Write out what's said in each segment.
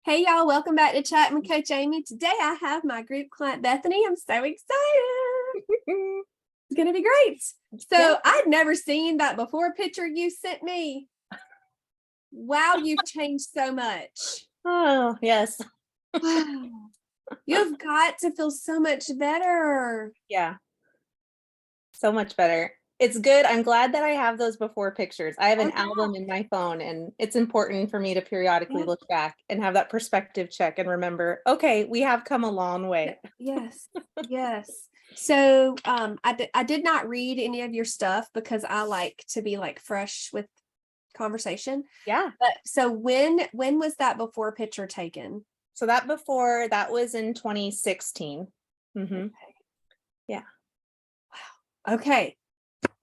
Hey y'all, welcome back to Chattin with Coach Amy. Today I have my group client Bethany. I'm so excited. It's going to be great. So I'd never seen that before picture you sent me. Wow, you've changed so much. Oh, yes. You've got to feel so much better. Yeah. So much better. It's good. I'm glad that I have those before pictures. I have an album in my phone, and it's important for me to periodically look back and have that perspective check and remember, okay, we have come a long way. Yes. Yes. So I did not read any of your stuff because I like to be like fresh with conversation. Yeah. But so when was that before picture taken? So that was in 2016. Okay. Yeah. Wow. Okay.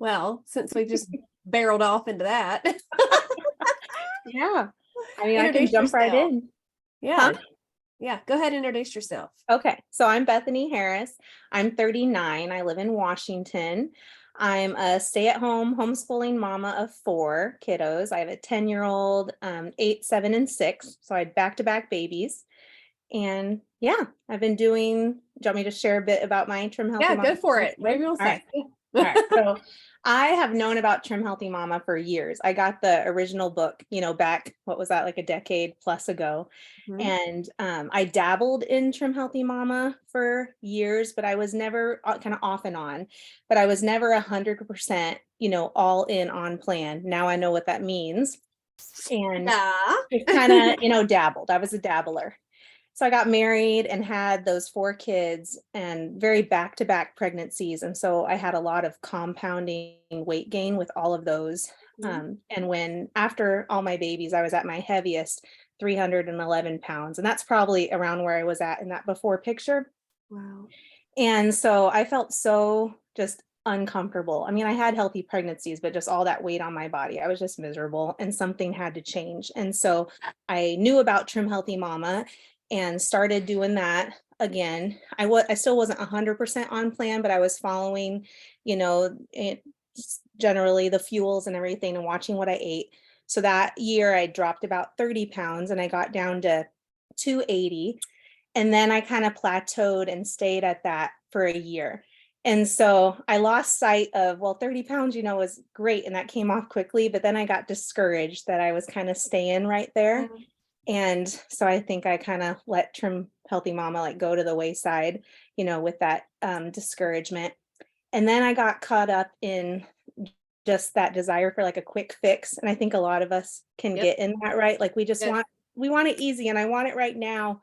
Well, since we just barreled off into that. Yeah. I mean, I can jump right in. Yeah. Huh? Yeah. Go ahead and introduce yourself. Okay. So I'm Bethany Harris. I'm 39. I live in Washington. I'm a stay-at-home homeschooling mama of 4 kiddos. I have a 10-year-old, 8, 7, and 6. So I had back-to-back babies. And yeah, I've been doing, do you want me to share a bit about my Trim Healthy Mama? Yeah, go for it. Maybe we'll say. All right. So I have known about Trim Healthy Mama for years. I got the original book, back, what was that, like a decade plus ago. And I dabbled in Trim Healthy Mama for years, but I was never kind of off and on, but I was never 100%, all in on plan. Now I know what that means. And just kind of, dabbled. I was a dabbler. So I got married and had those 4 kids and very back-to-back pregnancies. And so I had a lot of compounding weight gain with all of those. And when after all my babies, I was at my heaviest, 311 pounds. And that's probably around where I was at in that before picture. Wow. And so I felt so just uncomfortable. I mean, I had healthy pregnancies, but just all that weight on my body, I was just miserable and something had to change. And so I knew about Trim Healthy Mama and started doing that again. I still wasn't 100% on plan, but I was following, generally the fuels and everything and watching what I ate. So that year I dropped about 30 pounds and I got down to 280. And then I kind of plateaued and stayed at that for a year. And so I lost sight of, 30 pounds, was great. And that came off quickly, but then I got discouraged that I was kind of staying right there. And so I think I kind of let Trim Healthy Mama like go to the wayside, with that discouragement. And then I got caught up in just that desire for like a quick fix. And I think a lot of us can get in that, right? Like we just we want it easy and I want it right now.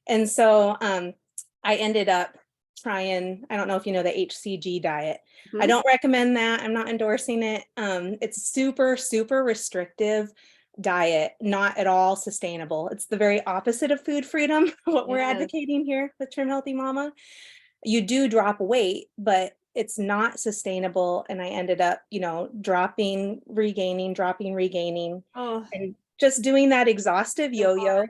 And so I ended up trying, I don't know if you know the HCG diet. I don't recommend that. I'm not endorsing it. It's super, super restrictive diet, not at all sustainable. It's the very opposite of food freedom, what we're advocating here with Trim Healthy Mama. You do drop weight, but it's not sustainable. And I ended up, dropping, regaining, and just doing that exhaustive yo-yo.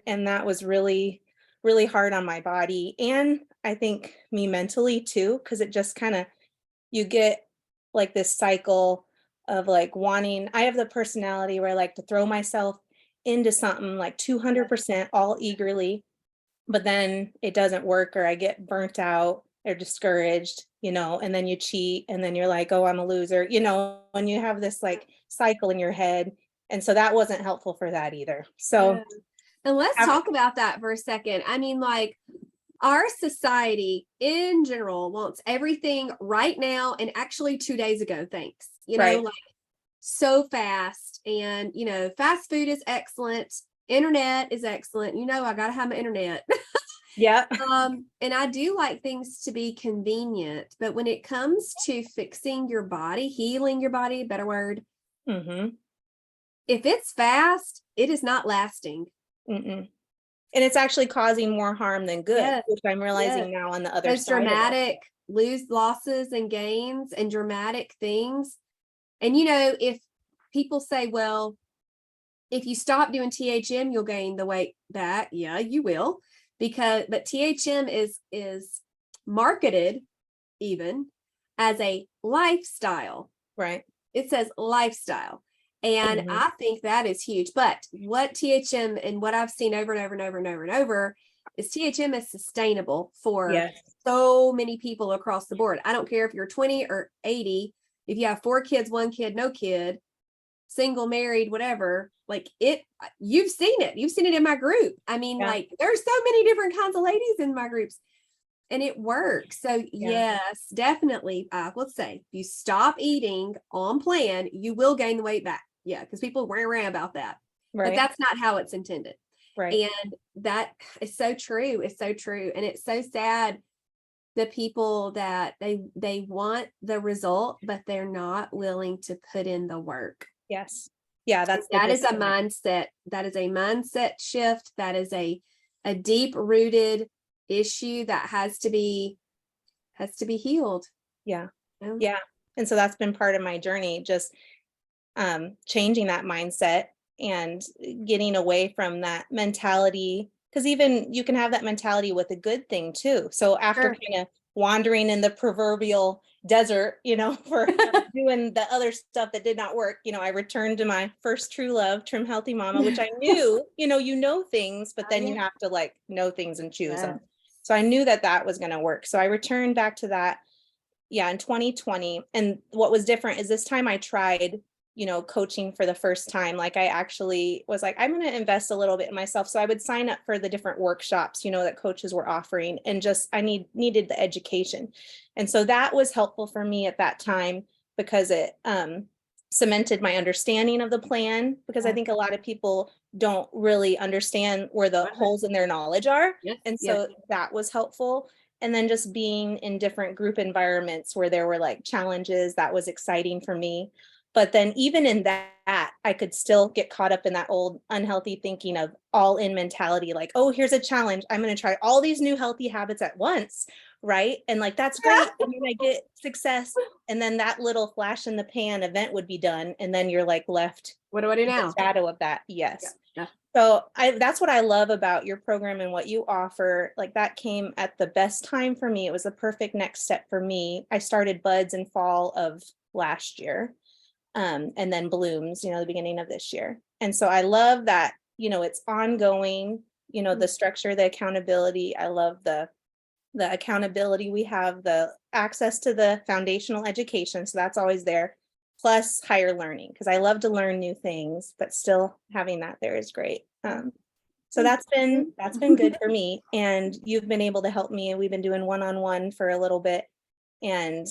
And that was really, really hard on my body. And I think me mentally too, because it just kind of, you get like this cycle of like wanting, I have the personality where I like to throw myself into something like 200% all eagerly, but then it doesn't work or I get burnt out or discouraged, and then you cheat and then you're like, oh, I'm a loser, and you have this like cycle in your head. And so that wasn't helpful for that either. So and let's talk about that for a second. I mean, like our society in general wants everything right now and actually 2 days ago, thanks. Like so fast. And, fast food is excellent. Internet is excellent. I got to have my internet. Yeah. And I do like things to be convenient, but when it comes to fixing your body, healing your body, better word. If it's fast, it is not lasting. And it's actually causing more harm than good, which I'm realizing now on the other Those side. Dramatic losses and gains and dramatic things. And, if people say, well, if you stop doing THM, you'll gain the weight back. Yeah, you will. But THM is marketed even as a lifestyle. Right. It says lifestyle. And I think that is huge. But what THM and what I've seen over and over and over and over and over is THM is sustainable for so many people across the board. I don't care if you're 20 or 80, if you have 4 kids, 1 kid, no kid, single, married, whatever, like you've seen it in my group. I mean, like there's so many different kinds of ladies in my groups and it works. So yes, definitely. Let's say if you stop eating on plan, you will gain the weight back. Yeah. Cause people rant about that, but that's not how it's intended. Right. And that is so true. It's so true. And it's so sad. The people that they want the result, but they're not willing to put in the work. Yes. Yeah. That is a mindset. That is a mindset shift. That is a deep rooted issue that has to be healed. Yeah. Yeah. And so that's been part of my journey, just changing that mindset and getting away from that mentality. Because even you can have that mentality with a good thing too. So after kind of wandering in the proverbial desert, for doing the other stuff that did not work, I returned to my first true love, Trim Healthy Mama, which I knew, you know things, but then you have to like know things and choose them. So I knew that was going to work. So I returned back to that, in 2020. And what was different is this time I tried coaching for the first time. Like I actually was like, I'm going to invest a little bit in myself. So I would sign up for the different workshops, that coaches were offering, and just, I needed the education. And so that was helpful for me at that time because it cemented my understanding of the plan, because I think a lot of people don't really understand where the holes in their knowledge are. And so that was helpful. And then just being in different group environments where there were like challenges, that was exciting for me. But then even in that, I could still get caught up in that old unhealthy thinking of all in mentality, like, oh, here's a challenge. I'm going to try all these new healthy habits at once. Right. And like, that's great. And then I get success. And then that little flash in the pan event would be done. And then you're like left. What do I do now? The shadow of that. Yes. Yeah. So that's what I love about your program and what you offer. Like that came at the best time for me. It was the perfect next step for me. I started buds in fall of last year. And then blooms, the beginning of this year. And so I love that, it's ongoing, the structure, the accountability. I love the accountability. We have the access to the foundational education. So that's always there, plus higher learning, because I love to learn new things, but still having that there is great. So that's been good for me. And you've been able to help me. And we've been doing one-on-one for a little bit. And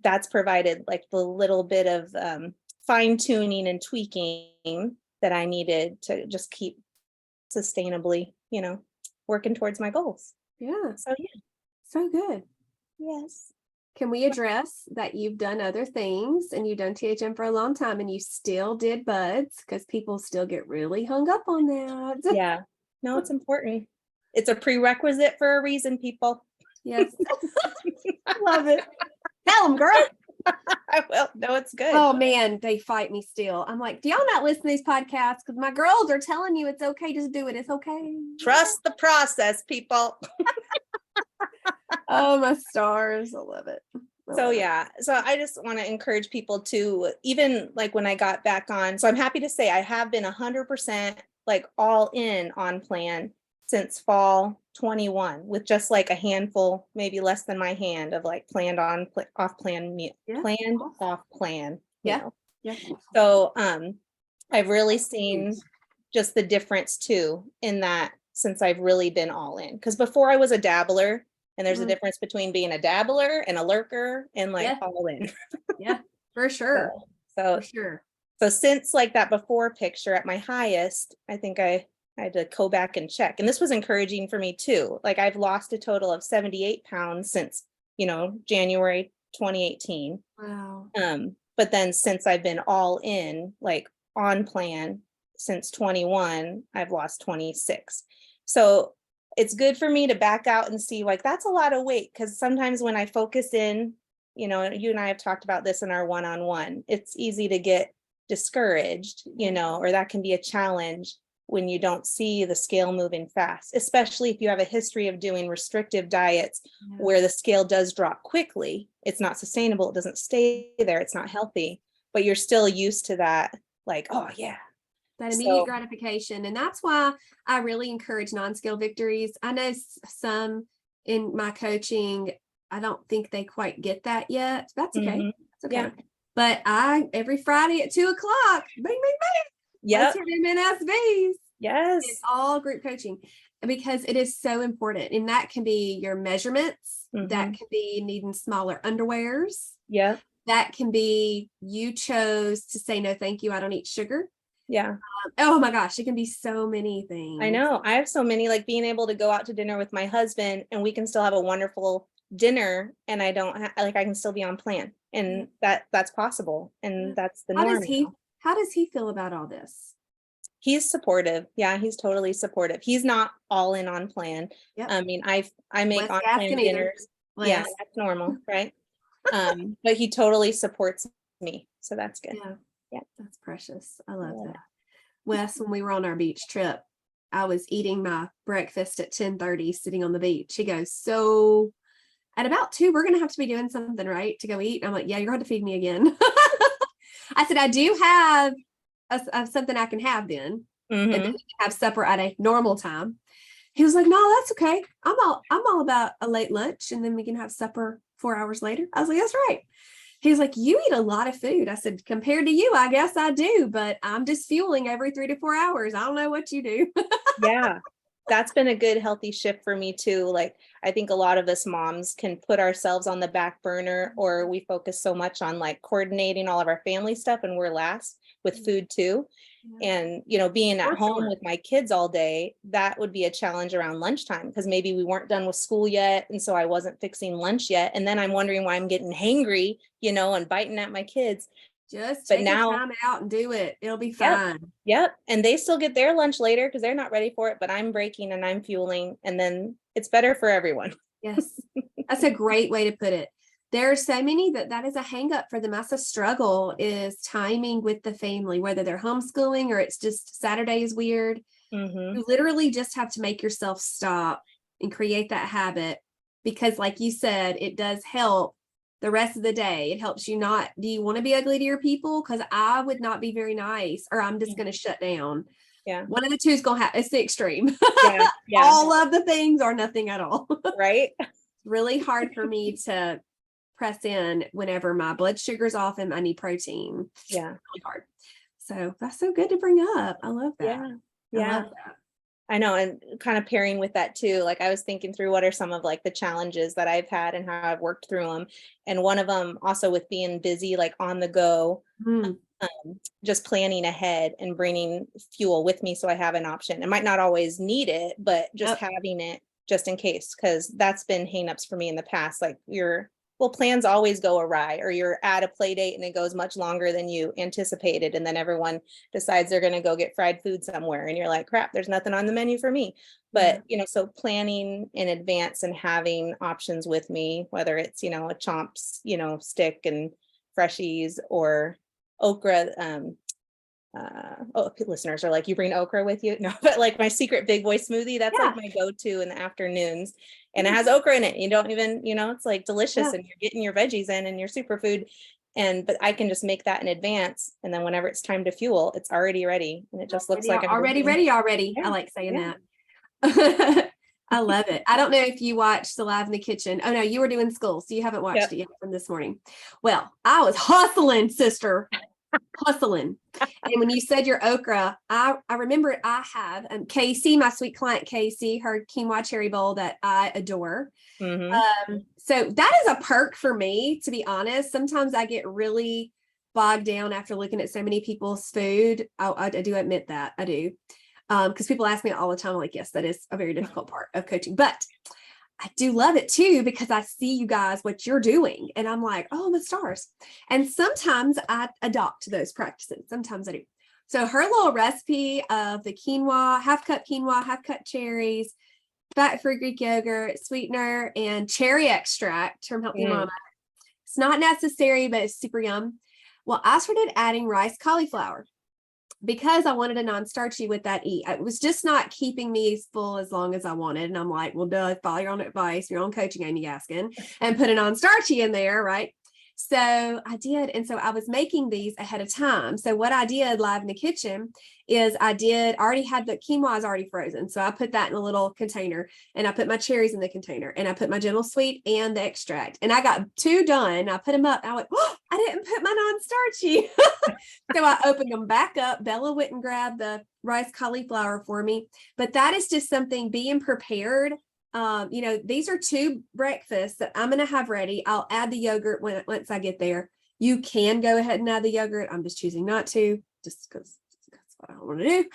that's provided like the little bit of fine tuning and tweaking that I needed to just keep sustainably, working towards my goals. Yeah. So good. Yes. Can we address that you've done other things and you've done THM for a long time and you still did buds? Because people still get really hung up on that. Yeah. No, it's important. It's a prerequisite for a reason, people. Yes. Love it. Tell them, girl. I will. No, it's good. Oh man, they fight me still. I'm like, do y'all not listen to these podcasts? Because my girls are telling you it's okay. Just do it. It's okay. Trust the process, people. Oh, my stars. I love it. So I just want to encourage people to, even like when I got back on. So I'm happy to say I have been 100% like all in on plan since fall 21, with just like a handful, maybe less than my hand, of like planned off plan meal, planned off plan. Yeah. So I've really seen just the difference too in that, since I've really been all in. Because before I was a dabbler, and there's a difference between being a dabbler and a lurker and like all in. Yeah, for sure. So since like that before picture at my highest, I think I had to go back and check. And this was encouraging for me too. Like I've lost a total of 78 pounds since, January 2018. Wow. But then since I've been all in, like on plan since 21, I've lost 26. So it's good for me to back out and see like, that's a lot of weight. Cause sometimes when I focus in, you and I have talked about this in our one-on-one, it's easy to get discouraged, or that can be a challenge when you don't see the scale moving fast, especially if you have a history of doing restrictive diets where the scale does drop quickly. It's not sustainable. It doesn't stay there. It's not healthy, but you're still used to that like, oh yeah. That immediate gratification. And that's why I really encourage non-scale victories. I know some in my coaching, I don't think they quite get that yet. That's okay. Mm-hmm. That's okay. Yeah. But every Friday at 2:00, bing, bing, bing. Yep. Let's hear them NSVs. Yes. It's all group coaching because it is so important. And that can be your measurements. That can be needing smaller underwears. Yeah. That can be you chose to say, no, thank you. I don't eat sugar. Yeah. Oh my gosh, it can be so many things. I know. I have so many, like being able to go out to dinner with my husband and we can still have a wonderful dinner and I don't like, I can still be on plan, and that's possible. And that's the norm. How does he feel about all this? He's supportive. Yeah, he's totally supportive. He's not all in on plan. Yep. I mean, I make Wes on plan Gaskin dinners. Yeah, that's normal, right? But he totally supports me. So that's good. Yeah. That's precious. I love that. Wes, when we were on our beach trip, I was eating my breakfast at 10:30, sitting on the beach. He goes, so at about 2, we're going to have to be doing something, right? To go eat. I'm like, yeah, you're going to have to feed me again. I said, I do have something I can have then. And then we can have supper at a normal time. He was like, no, that's okay. I'm all about a late lunch and then we can have supper 4 hours later. I was like, that's right. He was like, you eat a lot of food. I said, compared to you, I guess I do, but I'm just fueling every 3 to 4 hours. I don't know what you do. Yeah. That's been a good healthy shift for me too. Like, I think a lot of us moms can put ourselves on the back burner, or we focus so much on like coordinating all of our family stuff and we're last with food too. And, being at home with my kids all day, that would be a challenge around lunchtime because maybe we weren't done with school yet. And so I wasn't fixing lunch yet. And then I'm wondering why I'm getting hangry, and biting at my kids. Just take your time out and do it. It'll be fine. Yep. And they still get their lunch later because they're not ready for it, but I'm breaking and I'm fueling. And then it's better for everyone. Yes. That's a great way to put it. There are so many that is a hang up for them. That's a struggle, is timing with the family, whether they're homeschooling or it's just Saturday is weird. You literally just have to make yourself stop and create that habit because like you said, it does help the rest of the day. It helps you not, do you want to be ugly to your people? Because I would not be very nice or I'm just going to shut down. Yeah. One of the two is going to happen. It's the extreme. Yeah. All of the things or nothing at all. Right. Really hard for me to press in whenever my blood sugar's off and I need protein. Yeah. Really hard. So that's so good to bring up. I love that. Yeah. I love that. I know. And kind of pairing with that too, like I was thinking through what are some of like the challenges that I've had and how I've worked through them. And one of them also with being busy, like on the go, just planning ahead and bringing fuel with me. So I have an option. I might not always need it, but just having it just in case, because that's been hangups for me in the past. Like plans always go awry, or you're at a play date and it goes much longer than you anticipated. And then everyone decides they're going to go get fried food somewhere. And you're like, crap, there's nothing on the menu for me. But, so planning in advance and having options with me, whether it's, a Chomps, stick and freshies or okra. Listeners are like, you bring okra with you? No, but like my secret big boy smoothie, that's like my go-to in the afternoons. And it has okra in it. You don't even, it's like delicious and you're getting your veggies in and your superfood. But I can just make that in advance. And then whenever it's time to fuel, it's already ready. And it just looks like already ready. Yeah. I like saying that. I love it. I don't know if you watched the Live in the Kitchen. Oh no, you were doing school. So you haven't watched it yet from this morning. Well, I was hustling, sister. Hustling. And when you said your okra, I remember I have Casey, my sweet client Casey, her quinoa cherry bowl that I adore. So that is a perk for me, to be honest. Sometimes I get really bogged down after looking at so many people's food. I do admit that I do. Because people ask me all the time, like, yes, that is a very difficult part of coaching, but I do love it too, because I see you guys, what you're doing. And I'm like, oh, the stars. And sometimes I adopt those practices. Sometimes I do. So her little recipe of the quinoa, half cup cherries, fat-free Greek yogurt, sweetener, and cherry extract from Healthy Mama. It's not necessary, but it's super yum. Well, I started adding rice cauliflower because I wanted a non-starchy with that eat. It was just not keeping me as full as long as I wanted. And I'm like, well, duh, follow your own advice, your own coaching, Amy Gaskin, and put a non-starchy in there, right? So I did. And so I was making these ahead of time. So what I did live in the kitchen is I already had the quinoa is already frozen. So I put that in a little container and I put my cherries in the container and I put my gentle sweet and the extract. And I got 2 done. I put them up. I went, oh, I didn't put my non-starchy. So I opened them back up. Bella went and grabbed the rice cauliflower for me. But that is just something, being prepared. These are 2 breakfasts that I'm going to have ready. I'll add the yogurt once I get there. You can go ahead and add the yogurt. I'm just choosing not to, just because that's what I want to do.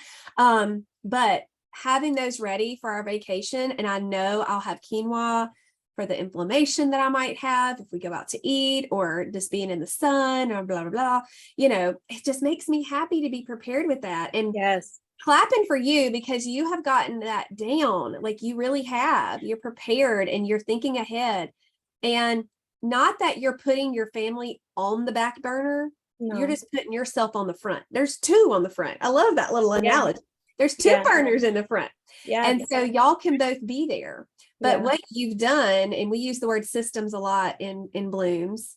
But having those ready for our vacation, and I know I'll have quinoa for the inflammation that I might have if we go out to eat, or just being in the sun, or blah, blah, blah. It just makes me happy to be prepared with that. And Yes. Clapping for you, because you have gotten that down. Like, you really have. You're prepared and you're thinking ahead. And not that you're putting your family on the back burner. No. You're just putting yourself on the front. There's 2 on the front. I love that little analogy. There's 2 burners in the front. Yeah. And so y'all can both be there. But what you've done, and we use the word systems a lot in Blooms,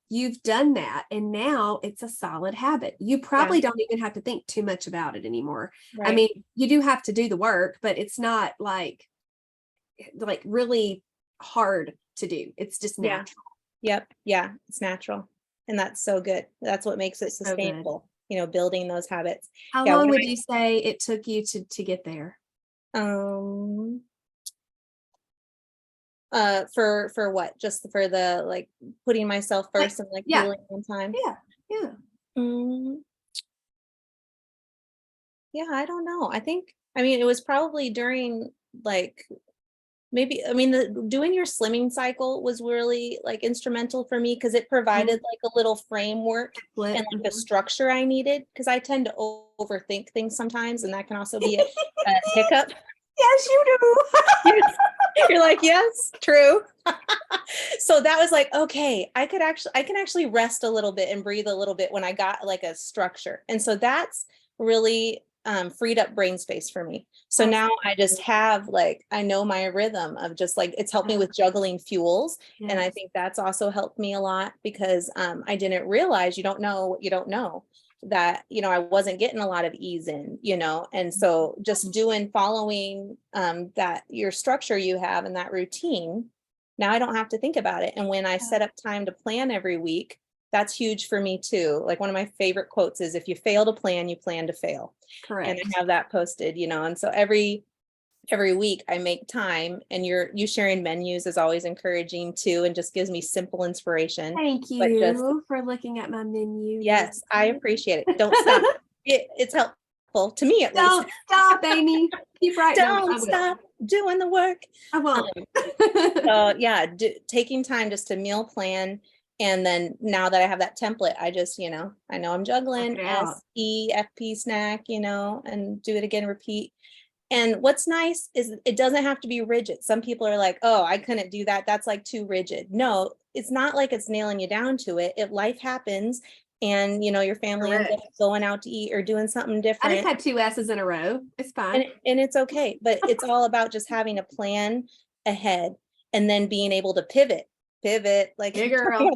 you've done that, and now it's a solid habit. You probably don't even have to think too much about it anymore. Right. I mean, you do have to do the work, but it's not like really hard to do. It's just natural. Yep. Yeah. It's natural. And that's so good. That's what makes it sustainable, building those habits. How long would you say it took you to get there? For what? Just for the putting myself first and healing on time. Yeah. Yeah, I don't know. It was probably during doing your slimming cycle was really instrumental for me, because it provided a little framework and a structure I needed, because I tend to overthink things sometimes, and that can also be a hiccup. Yes, you do. You're like, yes, true. So that was okay, I can actually rest a little bit and breathe a little bit when I got a structure. And so that's really freed up brain space for me. So now I just have I know my rhythm of just it's helped me with juggling fuels. Yes. And I think that's also helped me a lot, because I didn't realize, you don't know what you don't know, that I wasn't getting a lot of ease in, and so just following that your structure you have and that routine, now I don't have to think about it. And when I set up time to plan every week, that's huge for me too. One of my favorite quotes is, if you fail to plan, you plan to fail. Correct. And I have that posted, and so every week I make time, and you sharing menus is always encouraging too, and just gives me simple inspiration. Thank you for looking at my menu. Yes, I appreciate it. Don't stop. It's helpful to me, at least. Don't stop, Amy. Keep writing. Don't stop doing the work. I won't. So taking time just to meal plan. And then now that I have that template, I just, I know I'm juggling SEFP snack, and do it again, repeat. And what's nice is it doesn't have to be rigid. Some people are like, oh, I couldn't do that. That's too rigid. No, it's not it's nailing you down to it. If life happens and, your family ends up going out to eat or doing something different. I just had 2 S's in a row. It's fine. And it's okay. But it's all about just having a plan ahead, and then being able to pivot hey girl.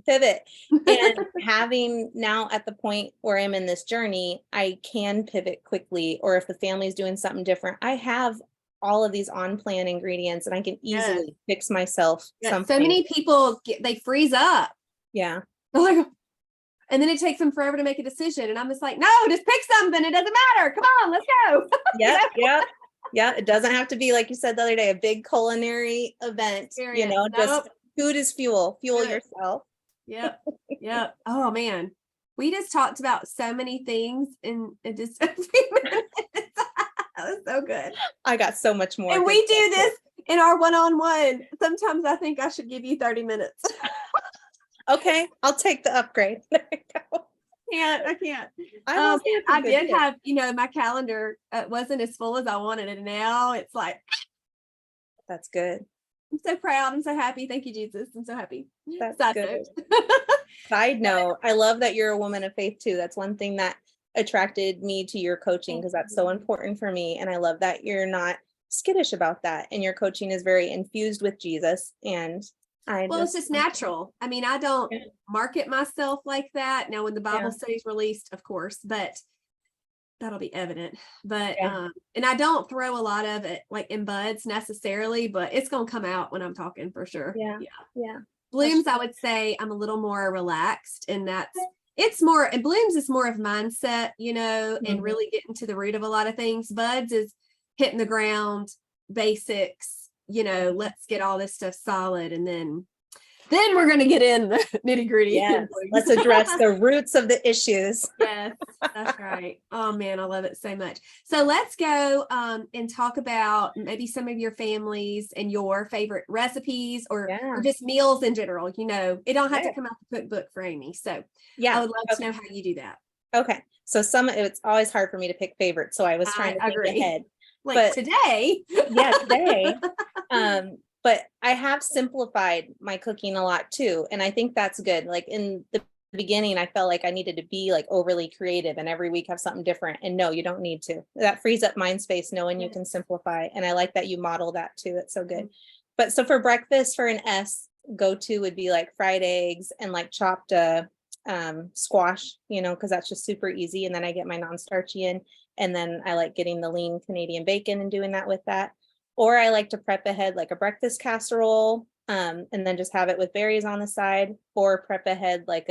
Pivot. And having now at the point where I'm in this journey, I can pivot quickly, or if the family's doing something different, I have all of these on plan ingredients, and I can easily fix myself something. So many people they freeze up. Yeah. And then it takes them forever to make a decision, and I'm just like, no, just pick something, it doesn't matter, come on, let's go. Yeah, it doesn't have to be, like you said the other day, a big culinary event. Just food is fuel yourself. Yep. Oh man, we just talked about so many things in just a few minutes. That was so good. I got so much more. And we do this in our one-on-one. Sometimes I think I should give you 30 minutes. Okay, I'll take the upgrade. There we go. I can't. I did have, my calendar wasn't as full as I wanted it. Now it's that's good. I'm so proud. I'm so happy. Thank you, Jesus. I'm so happy. That's good. Side note, I love that you're a woman of faith too. That's one thing that attracted me to your coaching, because that's so important for me. And I love that you're not skittish about that. And your coaching is very infused with Jesus. And It's just natural. I mean, I don't market myself like that. Now, when the Bible study's released, of course, but that'll be evident. But and I don't throw a lot of it like in buds necessarily, but it's gonna come out when I'm talking for sure. Yeah. Blooms, I would say I'm a little more relaxed, and it's more, and blooms is more of mindset, and really getting to the root of a lot of things. Buds is hitting the ground, basics, let's get all this stuff solid, and then we're going to get in the nitty gritty. Yes, let's address the roots of the issues. Yes, that's right. Oh man, I love it so much. So let's go and talk about maybe some of your families and your favorite recipes or just meals in general. It don't have to come out the cookbook for Amy. So I would love to know how you do that. Okay. So it's always hard for me to pick favorites. So I was trying to think ahead. But today. Today. But I have simplified my cooking a lot too. And I think that's good. Like in the beginning, I felt like I needed to be like overly creative and every week have something different. And no, you don't need to. That frees up mind space knowing you can simplify. And I like that you model that too. It's so good. But so for breakfast, for an go-to would be like fried eggs and like chopped squash, because that's just super easy. And then I get my non-starchy in. And then I like getting the lean Canadian bacon and doing that with that. Or I like to prep ahead like a breakfast casserole, and then just have it with berries on the side, or prep ahead like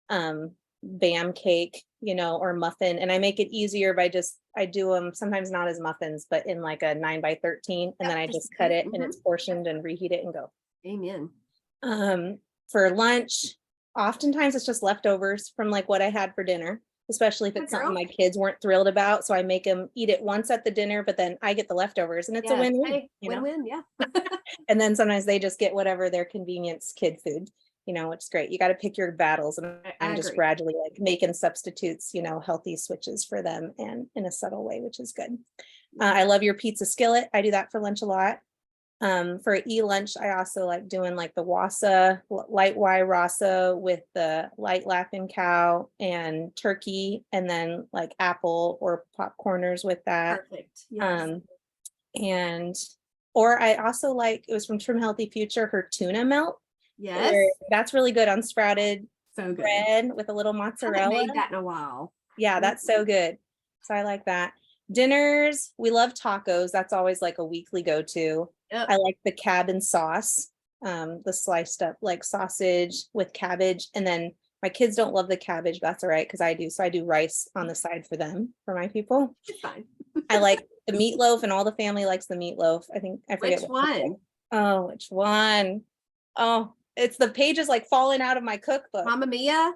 Bam cake, or muffin. And I make it easier by I do them sometimes not as muffins, but in like a 9x13. And then I just cut it and it's portioned and reheat it and go. Amen. For lunch, oftentimes it's just leftovers from like what I had for dinner, especially if it's something my kids weren't thrilled about. So I make them eat it once at the dinner, but then I get the leftovers and it's a win-win. Hey, win-win, yeah. And then sometimes they just get whatever their convenience kid food, which is great. You got to pick your battles. And I'm just gradually like making substitutes, healthy switches for them and in a subtle way, which is good. I love your pizza skillet. I do that for lunch a lot. For lunch, I also like doing like the wassa, light Y rasa with the light laughing cow and turkey, and then like apple or popcorners with that. Perfect. Yes. Or I also like, it was from Trim Healthy Future, her tuna melt. Yes. That's really good on sprouted bread with a little mozzarella. I haven't made that in a while. Yeah, that's so good. So I like that. Dinners, we love tacos. That's always like a weekly go-to. Yep. I like the cabin sauce, the sliced up like sausage with cabbage. And then my kids don't love the cabbage. That's all right, because I do. So I do rice on the side for them, for my people. It's fine. I like the meatloaf, and all the family likes the meatloaf. I forget which one. Oh, which one? Oh, it's the pages like falling out of my cookbook. Mamma Mia?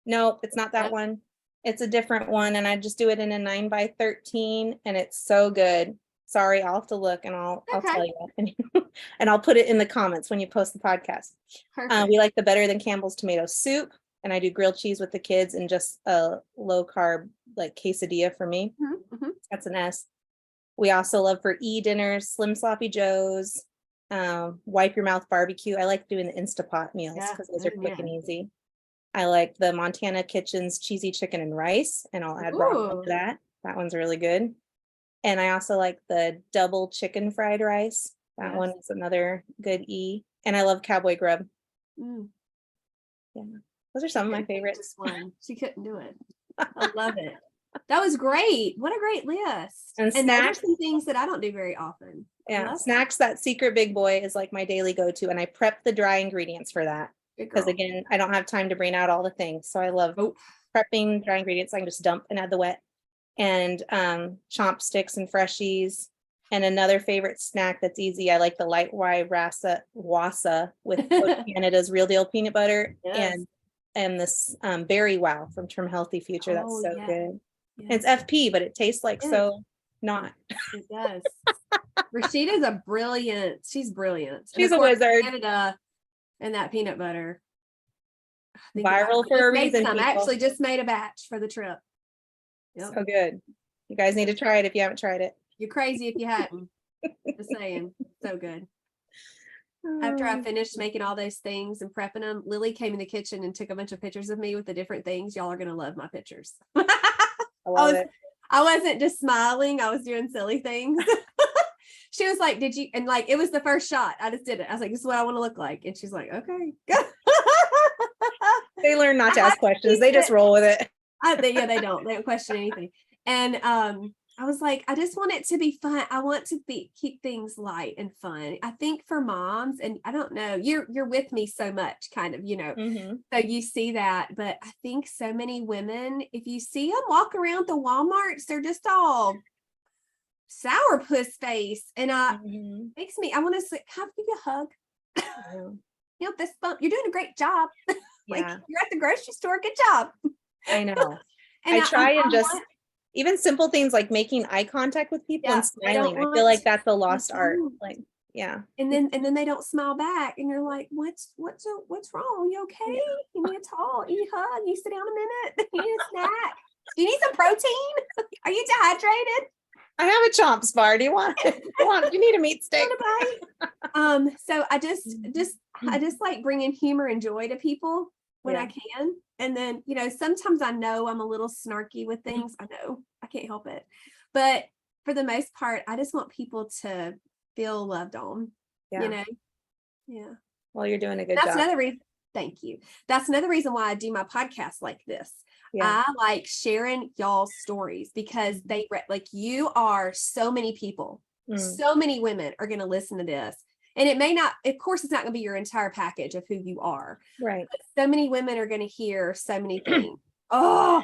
Nope, it's not that one. It's a different one, and I just do it in a 9x13, and it's so good. Sorry, I'll have to look, and I'll tell you. And I'll put it in the comments when you post the podcast. We like the Better Than Campbell's tomato soup, and I do grilled cheese with the kids and just a low carb like quesadilla for me. Mm-hmm. That's an S. We also love for dinners, Slim Sloppy Joe's, Wipe Your Mouth barbecue. I like doing the Instapot meals because those are quick and easy. I like the Montana Kitchen's cheesy chicken and rice, and I'll add broccoli to that. That one's really good. And I also like the double chicken fried rice. That one is another good E. And I love cowboy grub. Yeah, those are some of my favorites. She couldn't do it. I love it. That was great. What a great list. And those are some things that I don't do very often. Yeah, snacks, that secret big boy is like my daily go-to, and I prep the dry ingredients for that. Because again, I don't have time to bring out all the things. So I love prepping dry ingredients. I can just dump and add the wet. And chomp sticks and freshies. And another favorite snack that's easy, I like the light Y wassa with Canada's Real Deal peanut butter and this berry wow from Trim Healthy Future. That's so good. Yes. It's FP, but it tastes like so not. It does. Rashida's brilliant. She's brilliant. She's a wizard. Canada and that peanut butter. Viral for a reason. I actually just made a batch for the trip. Yep. So good. You guys need to try it if you haven't tried it. You're crazy if you hadn't. Just saying. So good. After I finished making all those things and prepping them, Lily came in the kitchen and took a bunch of pictures of me with the different things. Y'all are going to love my pictures. I wasn't just smiling. I was doing silly things. she was like, did you, and like, it was the first shot. I just did it. I was like, this is what I want to look like. And she's like, okay. They learn not to ask questions. They just roll with it. They don't question anything. And I was like, I just want it to be fun. I want to keep things light and fun. I think for moms, and I don't know, you're with me so much, kind of, so you see that, but I think so many women, if you see them walk around the Walmarts, they're just all sourpuss face, and makes me, I want to say, can I give you a hug? This bump, you're doing a great job. Like, you're at the grocery store, good job. I know. And I try and just even simple things like making eye contact with people and smiling. I feel like that's a lost art. Like, and then they don't smile back, and you're like, what's wrong? You okay? You need a towel, you need a hug, you sit down a minute, you need a snack, do you need some protein? Are you dehydrated? I have a Chomps bar. Do you want you need a meat stick? So I just like bringing humor and joy to people when I can. And then, sometimes I know I'm a little snarky with things. I know I can't help it. But for the most part, I just want people to feel loved on, Yeah. Well, you're doing a good job. That's another reason. Thank you. That's another reason why I do my podcast like this. I like sharing y'all's stories because they like, you are so many people, so many women are going to listen to this. And it may not, of course, it's not going to be your entire package of who you are. Right. But so many women are going to hear so many things. Oh,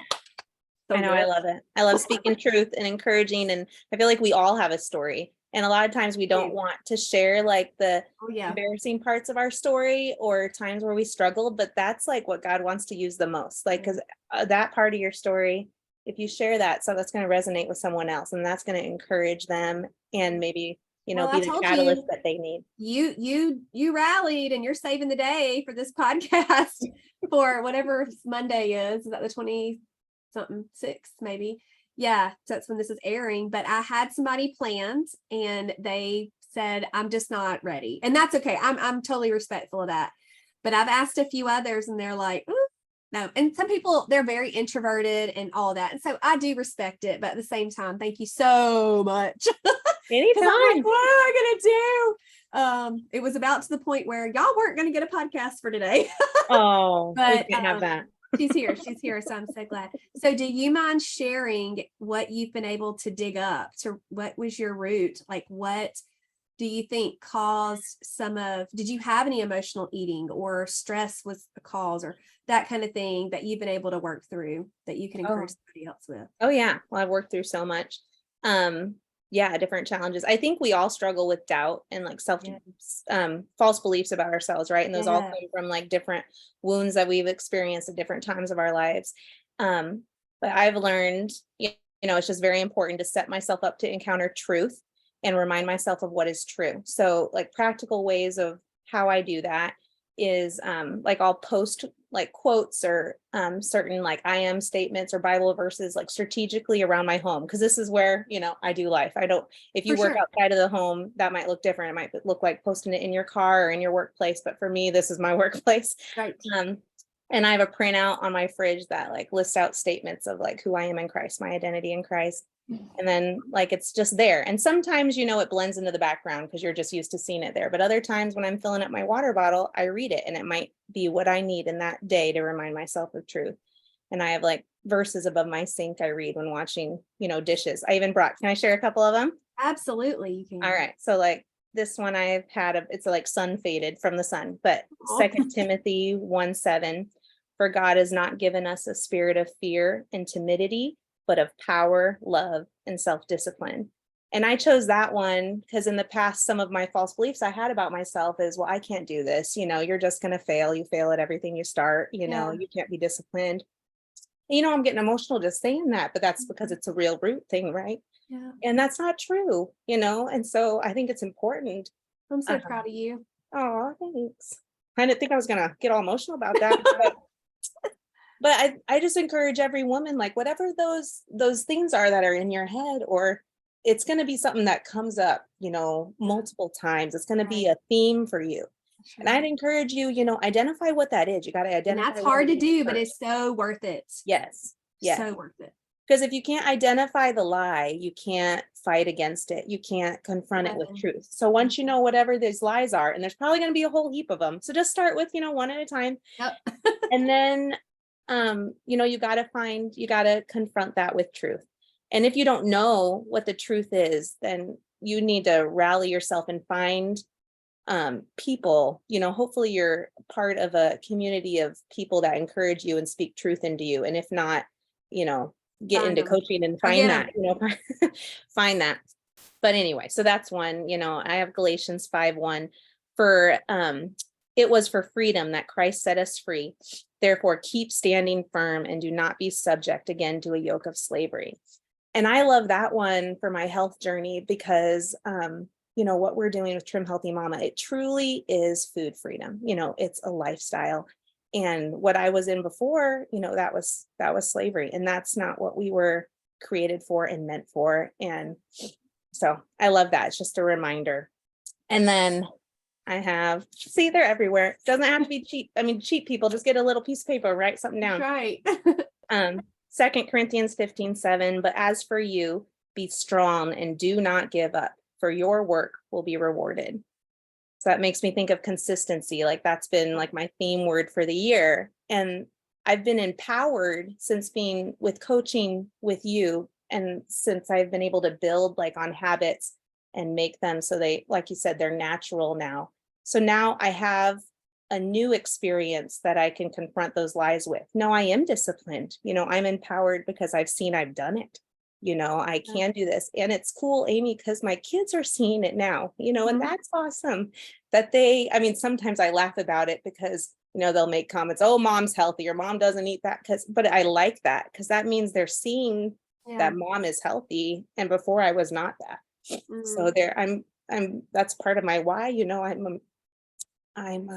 so I know. Good. I love it. I love speaking truth and encouraging. And I feel like we all have a story. And a lot of times we don't want to share like the embarrassing parts of our story or times where we struggled, but that's like what God wants to use the most. Like, because that part of your story, if you share that, so that's going to resonate with someone else, and that's going to encourage them and maybe, be the catalyst that they need. You rallied, and you're saving the day for this podcast for whatever Monday is. Is that the 20-something 6th, maybe? Yeah, so that's when this is airing. But I had somebody planned, and they said, I'm just not ready. And that's okay. I'm totally respectful of that. But I've asked a few others, and they're like, no. And some people, they're very introverted and all that. And so I do respect it. But at the same time, thank you so much. Anytime. Like, what am I gonna do? It was about to the point where y'all weren't gonna get a podcast for today. Oh, but we can't have that. She's here, so I'm so glad. So do you mind sharing what you've been able to dig up? To what was your root? Like, what do you think caused did you have any emotional eating or stress was the cause or that kind of thing that you've been able to work through that you can encourage somebody else with? Oh yeah. Well, I've worked through so much. Different challenges. I think we all struggle with doubt and like false beliefs about ourselves, right? And those all come from like different wounds that we've experienced at different times of our lives. But I've learned, it's just very important to set myself up to encounter truth and remind myself of what is true. So like practical ways of how I do that is like I'll post like quotes or certain like I am statements or Bible verses like strategically around my home, because this is where I do life. If you work outside of the home, that might look different. It might look like posting it in your car or in your workplace, but for me, this is my workplace. Right. And I have a printout on my fridge that like lists out statements of like who I am in Christ, my identity in Christ. And then like it's just there. And sometimes it blends into the background because you're just used to seeing it there. But other times when I'm filling up my water bottle, I read it, and it might be what I need in that day to remind myself of truth. And I have like verses above my sink I read when washing dishes. I even can I share a couple of them? Absolutely, you can. All right. So like this one I've had it's like sun faded from the sun, but 2 Timothy 1:7, for God has not given us a spirit of fear and timidity, but of power, love, and self-discipline. And I chose that one because in the past, some of my false beliefs I had about myself is, well, I can't do this. You're just going to fail. You fail at everything you start. You can't be disciplined. I'm getting emotional just saying that, but that's because it's a real root thing, right? Yeah. And that's not true, and so I think it's important. I'm so proud of you. Oh, thanks. I didn't think I was going to get all emotional about that. But I just encourage every woman, like whatever those things are that are in your head, or it's going to be something that comes up, multiple times. It's going to be a theme for you. And I'd encourage you, identify what that is. You got to identify. And that's hard to do, but it's so worth it. Yes. So worth it. Because if you can't identify the lie, you can't fight against it. You can't confront it with truth. So once you know whatever these lies are, and there's probably going to be a whole heap of them. So just start with, one at a time. Yep. And then, you got to confront that with truth. And if you don't know what the truth is, then you need to rally yourself and find people, hopefully you're part of a community of people that encourage you and speak truth into you. And if not, get Find into them. coaching and find that, find that. But anyway, so that's one, I have Galatians 5:1 for, it was for freedom that Christ set us free. Therefore, keep standing firm and do not be subject again to a yoke of slavery. And I love that one for my health journey because, what we're doing with Trim Healthy Mama, it truly is food freedom. It's a lifestyle. And what I was in before, that was slavery. And that's not what we were created for and meant for. And so I love that. It's just a reminder. And then I have, see, they're everywhere. It doesn't have to be cheap. I mean, cheap people, just get a little piece of paper, write something down. Right. 2 Corinthians 15:7, but as for you, be strong and do not give up, for your work will be rewarded. So that makes me think of consistency. Like that's been like my theme word for the year. And I've been empowered since being with coaching with you. And since I've been able to build like on habits and make them so they, like you said, they're natural now. So now I have a new experience that I can confront those lies with. No, I am disciplined. I'm empowered because I've seen I've done it. I can do this. And it's cool, Amy, because my kids are seeing it now, and that's awesome that sometimes I laugh about it because, they'll make comments, oh, mom's healthy or mom doesn't eat that. But I like that because that means they're seeing that mom is healthy. And before I was not that. So that's part of my why, I'm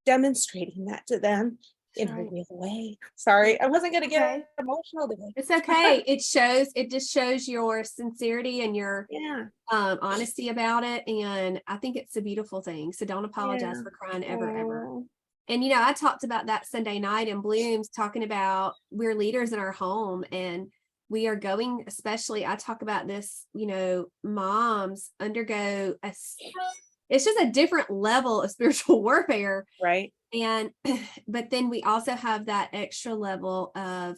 demonstrating that to them in a real way. Sorry, I wasn't going to get emotional today. It's okay. It just shows your sincerity and your honesty about it. And I think it's a beautiful thing. So don't apologize for crying ever. And, I talked about that Sunday night in Blooms, talking about we're leaders in our home and we are going, especially I talk about this, moms undergo it's just a different level of spiritual warfare. Right. And, but then we also have that extra level of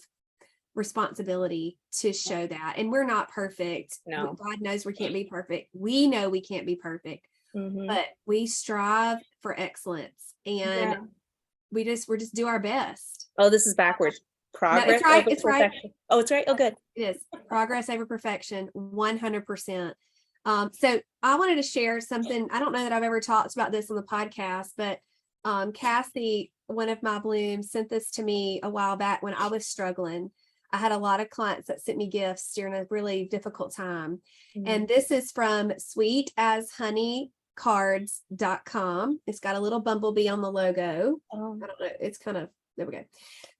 responsibility to show that. And we're not perfect. No. God knows we can't be perfect. We know we can't be perfect, but we strive for excellence and we just do our best. Oh, this is backwards. Progress. No, it's right. It's right. Oh, it's right. Oh, good. It is progress over perfection. 100%. So I wanted to share something. I don't know that I've ever talked about this on the podcast, but Cassie, one of my Blooms, sent this to me a while back when I was struggling. I had a lot of clients that sent me gifts during a really difficult time. And this is from sweetashoneycards.com. It's got a little bumblebee on the logo. I don't know. It's kind of, there we go.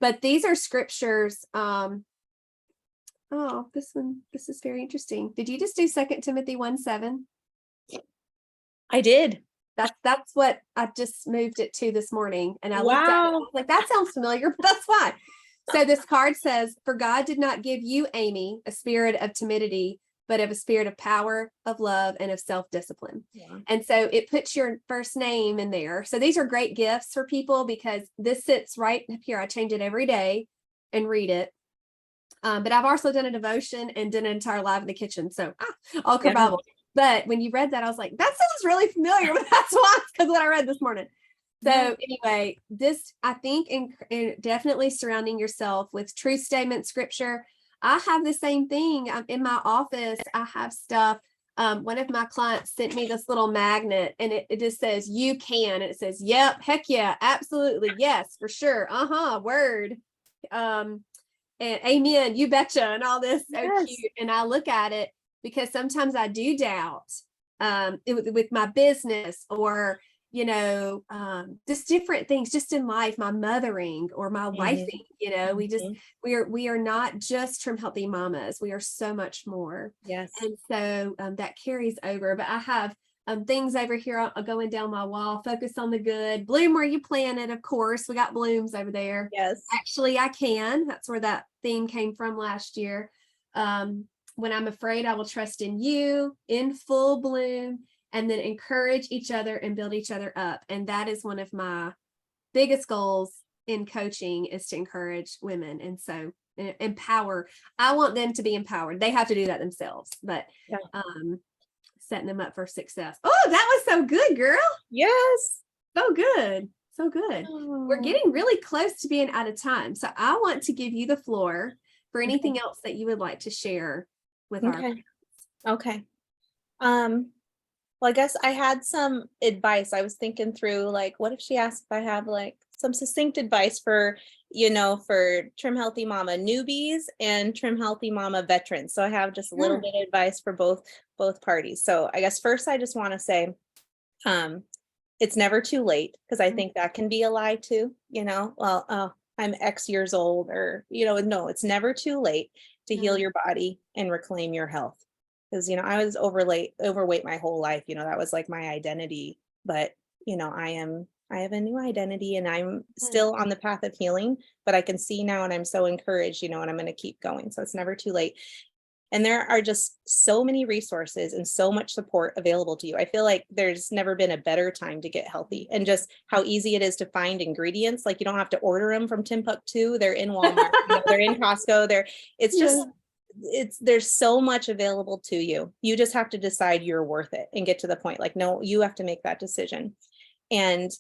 But these are scriptures. This is very interesting. Did you just do 2 Timothy 1:7? I did. That's what I just moved it to this morning. And I looked at it, I was like, that sounds familiar, but that's fine. So this card says, for God did not give you, Amy, a spirit of timidity, but of a spirit of power, of love, and of self-discipline. And so it puts your first name in there. So these are great gifts for people because this sits right up here. I change it every day and read it. But I've also done a devotion and done an entire live in the kitchen. So all Bible. But when you read that, I was like, that sounds really familiar. But that's why, because what I read this morning. So anyway, this, I think, in definitely surrounding yourself with truth statement scripture. I have the same thing. In my office, I have stuff. One of my clients sent me this little magnet and it just says, you can. And it says, yep, heck yeah, absolutely. Yes, for sure. Word. And amen, you betcha, and all this. So cute. And I look at it because sometimes I do doubt with my business or, just different things just in life, my mothering or my wifing, we are not just Trim Healthy Mamas. We are so much more. Yes. And so that carries over, but I have things over here going down my wall. Focus on the good. Bloom where you planted, of course. We got blooms over there. Yes. Actually, I can. That's where that theme came from last year. When I'm afraid, I will trust in you in full bloom, and then encourage each other and build each other up. And that is one of my biggest goals in coaching, is to encourage women. And so empower. I want them to be empowered. They have to do that themselves, but setting them up for success. Oh, that was so good, girl. Yes. So good. So good. We're getting really close to being out of time. So I want to give you the floor for anything else that you would like to share with our parents. Okay. Well, I guess I had some advice. I was thinking through, like, what if she asked if I have like some succinct advice for, for Trim Healthy Mama newbies and Trim Healthy Mama veterans. So I have just a little bit of advice for both parties. So I guess first I just want to say, it's never too late, because I think that can be a lie too, well, I'm X years old, or, no, it's never too late to heal your body and reclaim your health. Because, I was overweight my whole life, that was like my identity, but, I have a new identity, and I'm still on the path of healing, but I can see now, and I'm so encouraged, and I'm going to keep going. So it's never too late. And there are just so many resources and so much support available to you. I feel like there's never been a better time to get healthy, and just how easy it is to find ingredients. Like, you don't have to order them from Timbuktu. They're in Walmart, they're in Costco. There's so much available to you. You just have to decide you're worth it and get to the point. Like, no, you have to make that decision. And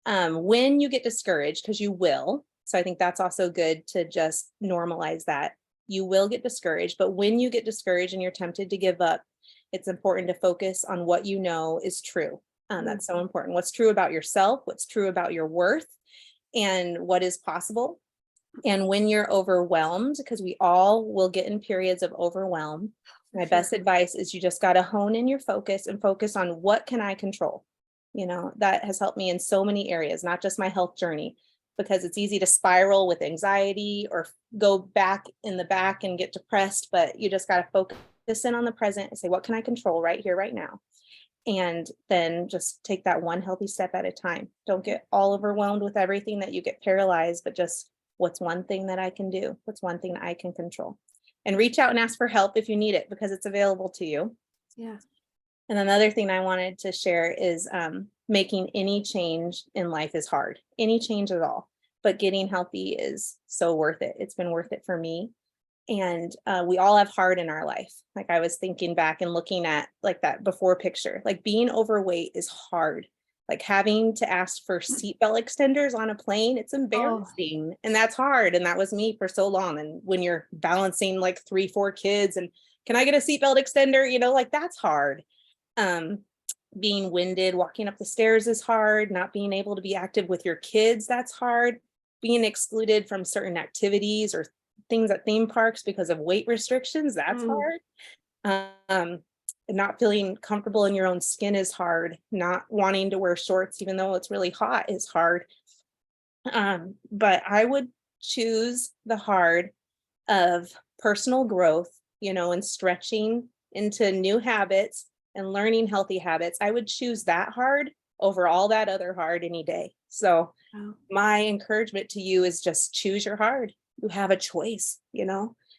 when you get discouraged, because you will, so I think that's also good to just normalize that. You will get discouraged, but when you get discouraged and you're tempted to give up, it's important to focus on what you know is true. That's so important. What's true about yourself, what's true about your worth, and what is possible. And when you're overwhelmed, because we all will get in periods of overwhelm, my best advice is you just got to hone in your focus and focus on, what can I control? That has helped me in so many areas, not just my health journey, because it's easy to spiral with anxiety or go back in the back and get depressed. But you just got to focus in on the present and say, what can I control right here, right now? And then just take that one healthy step at a time. Don't get all overwhelmed with everything that you get paralyzed, but just, what's one thing that I can do? What's one thing that I can control? And reach out and ask for help if you need it, because it's available to you. Yeah. And another thing I wanted to share is making any change in life is hard, any change at all, but getting healthy is so worth it. It's been worth it for me. And we all have hard in our life. Like, I was thinking back and looking at like that before picture, like being overweight is hard. Like having to ask for seatbelt extenders on a plane, it's embarrassing. And that's hard. And that was me for so long. And when you're balancing like 3-4 kids and, can I get a seatbelt extender? Like, that's hard. Being winded, walking up the stairs is hard. Not being able to be active with your kids, that's hard. Being excluded from certain activities or things at theme parks because of weight restrictions, that's hard. Not feeling comfortable in your own skin is hard. Not wanting to wear shorts even though it's really hot is hard. But I would choose the hard of personal growth, and stretching into new habits and learning healthy habits. I would choose that hard over all that other hard any day. So my encouragement to you is just choose your hard. You have a choice,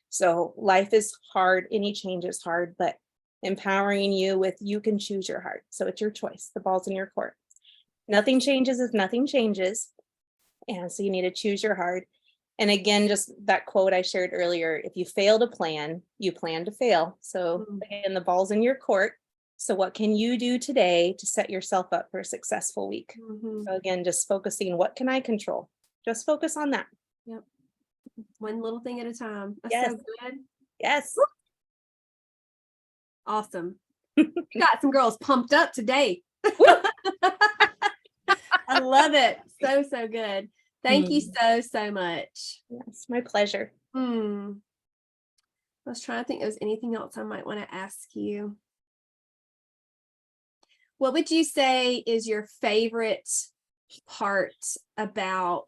so life is hard. Any change is hard, but empowering you with, you can choose your heart. So it's your choice. The ball's in your court. Nothing changes if nothing changes. And so you need to choose your heart. And again, just that quote I shared earlier, if you fail to plan, you plan to fail. So again, the ball's in your court. So what can you do today to set yourself up for a successful week? So again, just focusing, what can I control? Just focus on that. Yep. One little thing at a time. That's Yes. so good. Yes. Awesome. You got some girls pumped up today. I love it. So, so good. Thank you so much. Yes, my pleasure. I was trying to think if there's anything else I might want to ask you. What would you say is your favorite part about,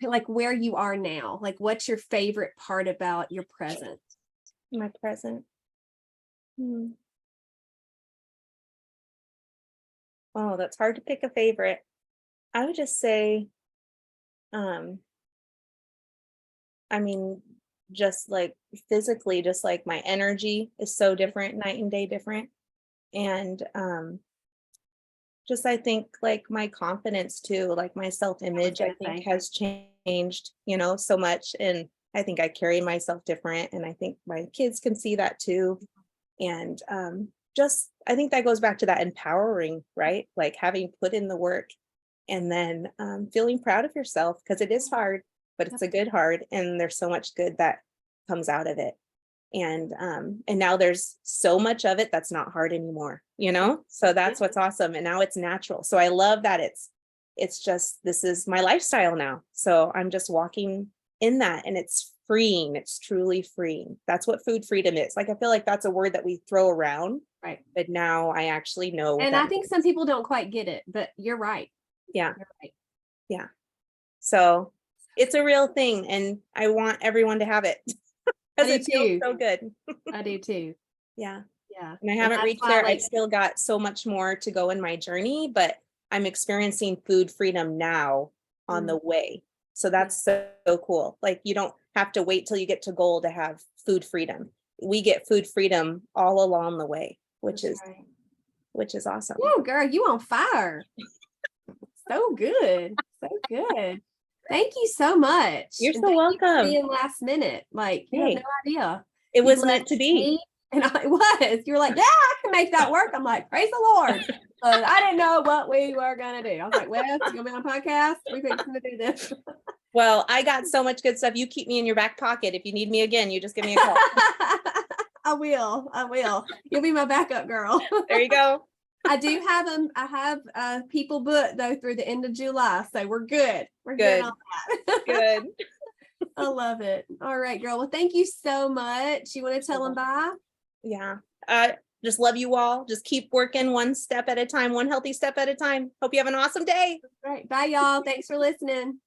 like, where you are now? Like, what's your favorite part about your present? My present. Oh, that's hard to pick a favorite. I would just say, I mean, just like physically, just like my energy is so different, night and day different. And just I think like my confidence too, like my I was self-image, I gonna think say. has changed, so much. And I think I carry myself different. And I think my kids can see that too. And just I think that goes back to that empowering, right? Like having put in the work and then feeling proud of yourself because it is hard, but Yep. it's a good hard, and there's so much good that comes out of it. And now there's so much of it that's not hard anymore, so that's what's awesome. And now it's natural, so I love that it's just, this is my lifestyle now, so I'm just walking in that, and it's freeing. It's truly freeing. That's what food freedom is. Like, I feel like that's a word that we throw around, Right. but now I actually know what And that I think means. some people don't quite get it, but you're right. Yeah, You're right. yeah. So it's a real thing, and I want everyone to have it I because do it feels too. so good. I do too. Yeah. Yeah. And I And haven't that's reached why, there. I've like, still got so much more to go in my journey, but I'm experiencing food freedom now on the way. So that's so cool. Like, you don't have to wait till you get to goal to have food freedom. We get food freedom all along the way, which that's is right. which is awesome. Whoa, girl, you on fire. So good. So good. Thank you so much. You're And so thank you for welcome. being last minute. Like, you have no Hey, idea. it You was meant to blessed be. me. And I was. You were like, yeah, I can make that work. I'm like, praise the Lord. But I didn't know what we were gonna do. I was like, well, you gonna be on a podcast? We're going to do this. Well, I got so much good stuff. You keep me in your back pocket. If you need me again, you just give me a call. I will. I will. You'll be my backup girl. There you go. I do have them. I have people booked though through the end of July, so we're good. We're good Good. on that. Good. I love it. All right, girl. Well, thank you so much. You want to tell them bye? Yeah. Just love you all. Just keep working one step at a time, one healthy step at a time. Hope you have an awesome day. All right. Bye, y'all. Thanks for listening.